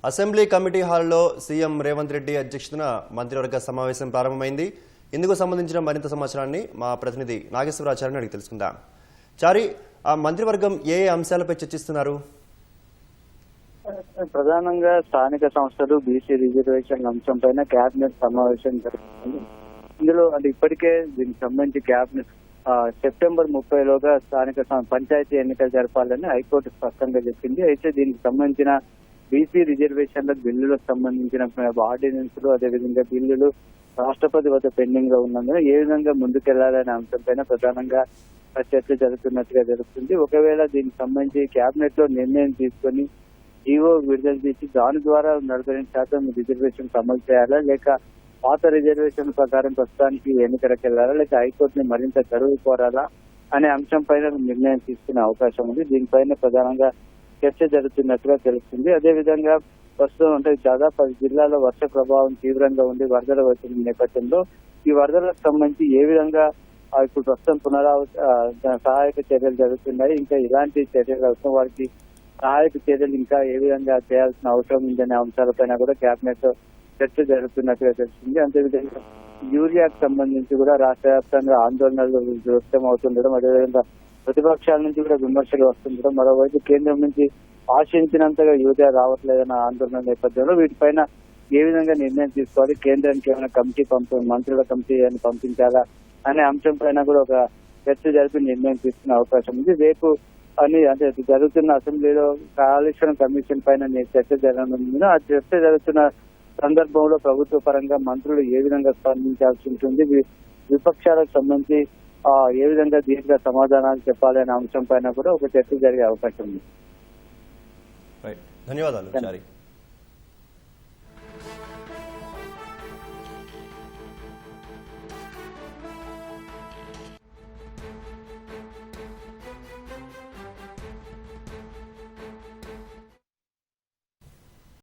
Assembly committee హాల్లో CM Revanth Reddy అధ్యక్షతన మంత్రివర్గ సమావేశం ప్రారంభమైంది. ఇందుకు సంబంధించిన మరింత సమాచారాన్ని మా ప్రతినిధి నాగేశ్వరాచార్యని అడిగి తెలుసుకుందాం. చారి, ఆ మంత్రివర్గం ఏ అంశాలపై చర్చిస్తున్నారు? ప్రధానంగా స్థానిక సంస్థలు బీసీ రిజర్వేషన్ అంశంపైన కేబినెట్ సమావేశం జరుగుతుంది. ఇందులో ఇప్పటికే దీనికి సంబంధించి కేబినెట్ సెప్టెంబర్ 30లోగా స్థానిక పంచాయతీ ఎన్నికలు జరపాలని హైకోర్టు స్పష్టంగా చెప్పింది. అయితే దీనికి సంబంధించిన బీసీ రిజర్వేషన్ల బిల్లులకు సంబంధించిన ఆర్డినెన్స్లు, అదేవిధంగా బిల్లులు రాష్ట్రపతి వద్ద పెండింగ్ లో ఉన్నందున ఏ విధంగా ముందుకెళ్లాలనే అంశంపైన ప్రధానంగా చర్చ జరుగుతున్నట్టుగా జరుగుతుంది. ఒకవేళ దీనికి సంబంధించి కేబినెట్ లో నిర్ణయం తీసుకొని జీవో విడుదల చేసి దాని ద్వారా 48% రిజర్వేషన్ అమలు చేయాలా, లేక పాత రిజర్వేషన్ ప్రకారం ప్రస్తుతానికి ఎన్నికలకు వెళ్లాలా, లేక హైకోర్టుని మరింత గడువు కోరాలా అనే అంశం పైన నిర్ణయం తీసుకునే అవకాశం ఉంది. దీనిపైన ప్రధానంగా చర్చ జరుగుతున్నట్టుగా తెలుస్తుంది. అదేవిధంగా ప్రస్తుతం దాదాపు 10 జిల్లాల్లో వర్ష ప్రభావం తీవ్రంగా ఉండి వరదలు వచ్చిన నేపథ్యంలో ఈ వరదలకు సంబంధించి ఏ విధంగా ఇప్పుడు ప్రస్తుతం సహాయక చర్యలు జరుగుతున్నాయి, ఇంకా ఇలాంటి చర్యలు అవసరం, వారికి సహాయక చర్యలు ఇంకా ఏ విధంగా చేయాల్సిన అవసరం ఉందనే అంశాలపైన కూడా కేబినెట్ చర్చ జరుగుతున్నట్టుగా తెలుస్తుంది. అంతేవిధంగా యూరియాకు సంబంధించి కూడా రాష్ట్ర వ్యాప్తంగా ఆందోళనలు వ్యక్తం అవుతుండడం, అదేవిధంగా ప్రతిపక్షాల నుంచి కూడా విమర్శలు వస్తుండడం, మరోవైపు కేంద్రం నుంచి ఆశించినంతగా యూరియా రావట్లేదన్న ఆందోళన నేపథ్యంలో వీటిపైన ఏ విధంగా నిర్ణయం తీసుకోవాలి, కేంద్రానికి ఏమైనా కమిటీ మంత్రుల కమిటీ అని పంపించాలా అనే అంశం పైన కూడా ఒక చర్చ జరిపి నిర్ణయం తీసుకునే అవకాశం ఉంది. రేపు జరుగుతున్న అసెంబ్లీలో కాళేశ్వర కమిషన్ పైన చర్చ జరగనుంది. ఆ చర్చ జరుగుతున్న సందర్భంలో ప్రభుత్వ పరంగా మంత్రులు ఏ విధంగా స్పందించాల్సి ఉంటుంది, విపక్షాలకు సంబంధించి ఏ విధంగా దీర్ఘ సమాధానాలు చెప్పాలి అనే అంశం పైన కూడా ఒక చర్చ జరిగే అవకాశం ఉంది. ధన్యవాదాలు.